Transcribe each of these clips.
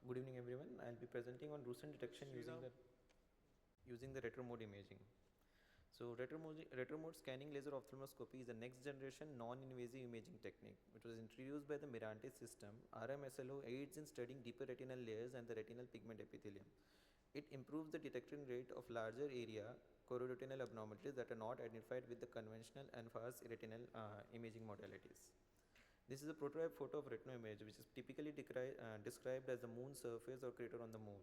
Good evening, everyone. I'll be presenting on Drusen detection using the Retromode imaging. So, Retromode scanning laser ophthalmoscopy is the next generation non-invasive imaging technique, which was introduced by the Mirante system. RMSLO aids in studying deeper retinal layers and the retinal pigment epithelium. It improves the detection rate of larger area chororetinal abnormalities that are not identified with the conventional and fast retinal imaging modalities. This is a prototype photo of retinal image, which is typically described as the moon surface or crater on the moon.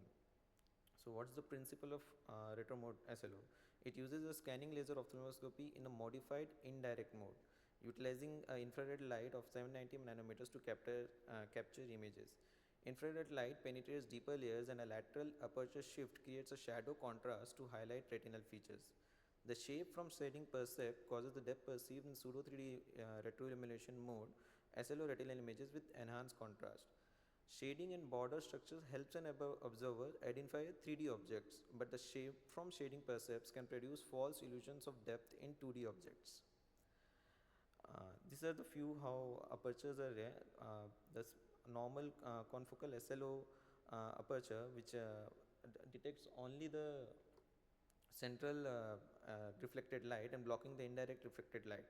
So, what's the principle of Retromode SLO? It uses a scanning laser ophthalmoscopy in a modified indirect mode, utilizing infrared light of 790 nanometers to capture images. Infrared light penetrates deeper layers, and a lateral aperture shift creates a shadow contrast to highlight retinal features. The shape from shading percept causes the depth perceived in pseudo 3D retroillumination mode, SLO retinal images with enhanced contrast. Shading and border structures helps an observer identify 3D objects, but the shape from shading percepts can produce false illusions of depth in 2D objects. These are the few how apertures are there. The normal confocal SLO aperture, which detects only the central reflected light and blocking the indirect reflected light,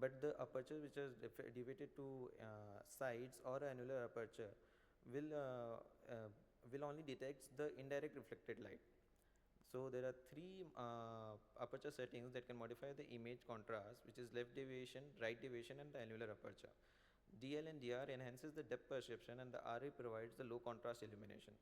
but the aperture which is deviated to sides or annular aperture will only detect the indirect reflected light. So there are three aperture settings that can modify the image contrast, which is left deviation, right deviation, and the annular aperture. DL and DR enhances the depth perception, and the RA provides the low contrast illumination.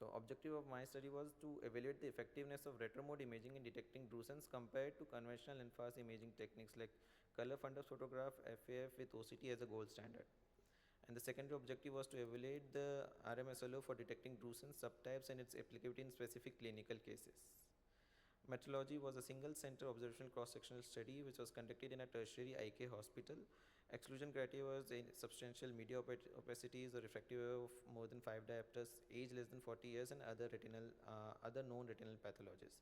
So, objective of my study was to evaluate the effectiveness of retromode imaging in detecting Drusens compared to conventional and fast imaging techniques like color fundus photograph, FAF with OCT as a gold standard. And the secondary objective was to evaluate the RMSLO for detecting Drusen subtypes and its applicability in specific clinical cases. Metrology was a single center observational cross-sectional study which was conducted in a tertiary IK hospital. Exclusion criteria was in substantial media opacities or refractive error of more than 5 diopters, age less than 40 years, and other known retinal pathologies.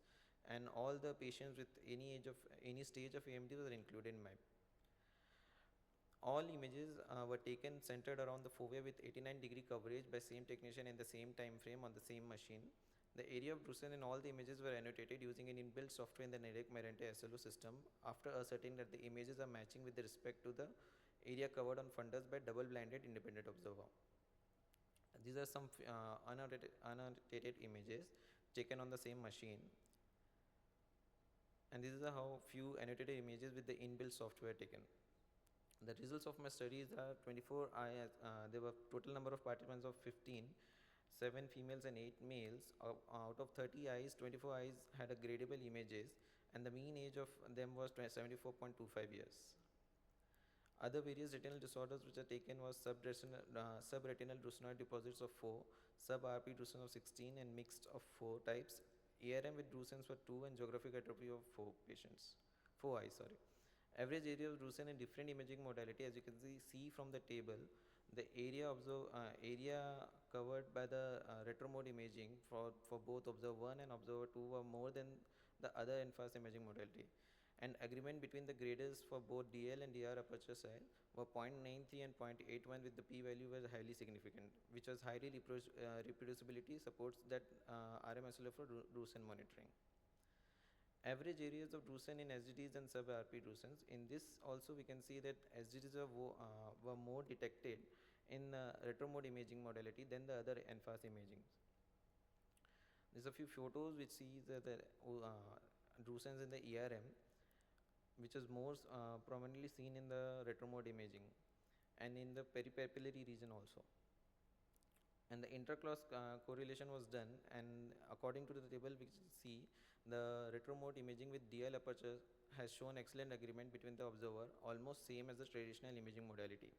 And all the patients with any stage of AMD were included in my. All images were taken centered around the fovea with 89-degree coverage by same technician in the same time frame on the same machine. The area of Drusen in all the images were annotated using an inbuilt software in the Mirante SLO system after ascertaining that the images are matching with respect to the area covered on fundus by double-blinded independent observer. These are some annotated images taken on the same machine, and this is how few annotated images with the inbuilt software taken. The results of my studies are 24 eyes. There were total number of participants of 15. 7 females and 8 males. Out of 30 eyes, 24 eyes had a gradable images, and the mean age of them was 74.25 years. Other various retinal disorders which are taken was subretinal drusenoid deposits of 4, sub-RP drusen of 16, and mixed of 4 types. ARM with drusens were 2, and geographic atrophy of 4 patients. 4 eyes, sorry. Average area of drusen in different imaging modality, as you can see from the table, the area covered by the retromode imaging for both observer 1 and observer 2 were more than the other in-fast imaging modality. And agreement between the graders for both DL and DR aperture size were 0.93 and 0.81, with the p-value was highly significant, which was highly reproducibility supports that RMSLO for Drusen monitoring. Average areas of Drusen in SGDs and sub-RP Drusens. In this also we can see that SGDs were more detected in retromode imaging modality than the other NFAS imaging. There's a few photos which see the Drusens in the ERM, which is more prominently seen in the retromode imaging and in the peripapillary region also. And the interclass correlation was done, and according to the table we see the retromode imaging with DL aperture has shown excellent agreement between the observer, almost same as the traditional imaging modality.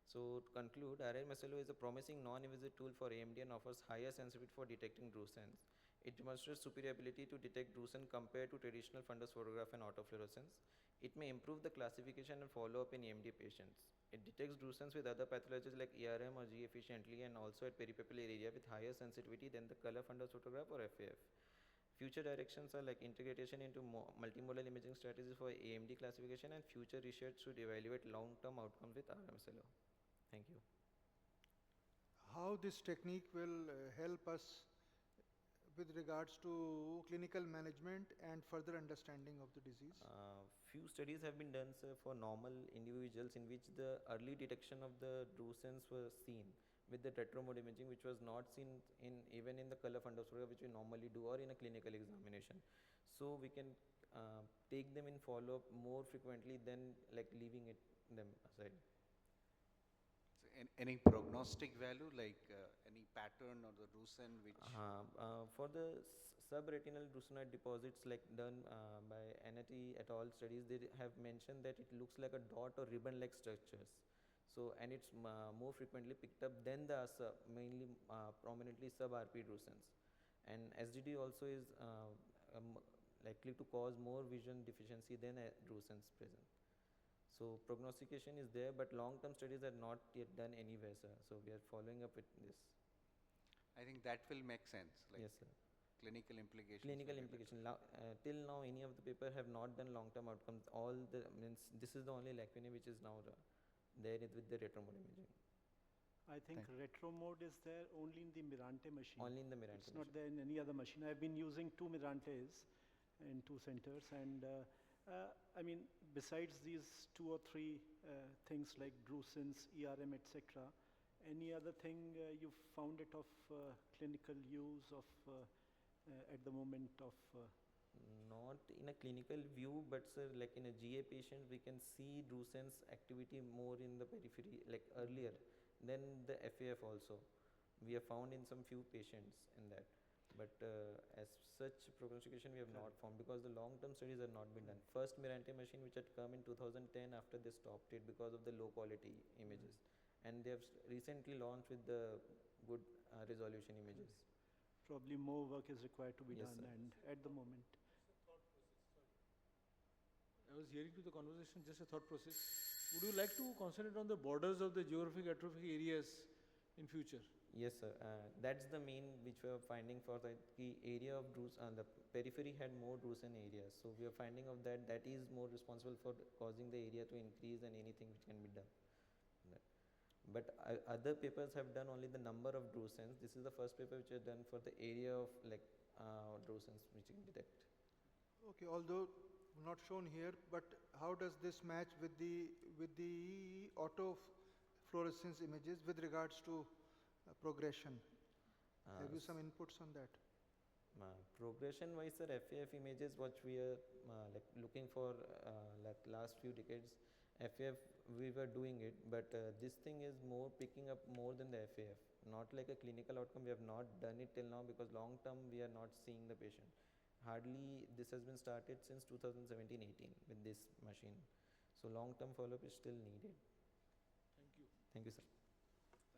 So to conclude, RMSLO is a promising non-invasive tool for AMD and offers higher sensitivity for detecting Drusens. It demonstrates superior ability to detect Drusen compared to traditional fundus photograph and autofluorescence. It may improve the classification and follow-up in AMD patients. It detects Drusens with other pathologies like ERM or G efficiently, and also at peripapillary area with higher sensitivity than the color fundus photograph or FAF. Future directions are like integration into multimodal imaging strategies for AMD classification, and future research should evaluate long-term outcomes with RMSLO. Thank you. How how this technique will help us with regards to clinical management and further understanding of the disease? Few studies have been done, sir, for normal individuals in which the early detection of the Drusens was seen with the tetromode imaging, which was not seen in even in the color fundoscopy, which we normally do, or in a clinical examination. So we can take them in follow up more frequently than like leaving them aside. So any prognostic value, like any pattern or the Drusen which? For the subretinal drusenoid deposits, like done by Anati et al. Studies, they have mentioned that it looks like a dot or ribbon-like structures. So, and it's more frequently picked up than the mainly prominently sub-RP drusens. And SDD also is likely to cause more vision deficiency than drusens present. So prognostication is there, but long-term studies are not yet done anywhere, sir. So we are following up with this. I think that will make sense. Like yes, sir. Clinical implications. Clinical implication. Till now, any of the paper have not done long-term outcomes. All the means this is the only lacuna which is now there with the retromode imaging. I think retromode is there only in the Mirante machine. Only in the Mirante. It's not there in any other machine. I've been using 2 Mirantes in 2 centers, and I mean, besides these 2 or 3 things like Drusens, ERM, etc., any other thing you've found it of clinical use of at the moment of? Not in a clinical view, but sir, like in a GA patient, we can see Drusens activity more in the periphery, like earlier than the FAF also. We have found in some few patients in that. But as such prognostication we have not found, because the long-term studies have not been done. First Mirante machine which had come in 2010, after they stopped it because of the low quality images, and they have recently launched with the good resolution images. Probably more work is required to be yes, done, sir. And at the moment. I was hearing to the conversation, just a thought process. Would you like to concentrate on the borders of the geographic atrophic areas in future? Yes, sir. That's the main which we are finding for the area of Drusen. The periphery had more Drusen areas. So we are finding of that is more responsible for causing the area to increase and anything which can be done. But other papers have done only the number of Drusens. This is the first paper which is done for the area of like Drusens which you can detect. Okay, although not shown here, but how does this match with the autofluorescence images with regards to progression? Have you some inputs on that? Progression wise, sir, FAF images what we are like looking for like last few decades. FAF we were doing it, but this thing is more picking up more than the FAF. Not like a clinical outcome. We have not done it till now because long term we are not seeing the patient. Hardly this has been started since 2017-18 with this machine. So long term follow up is still needed. Thank you. Thank you, sir.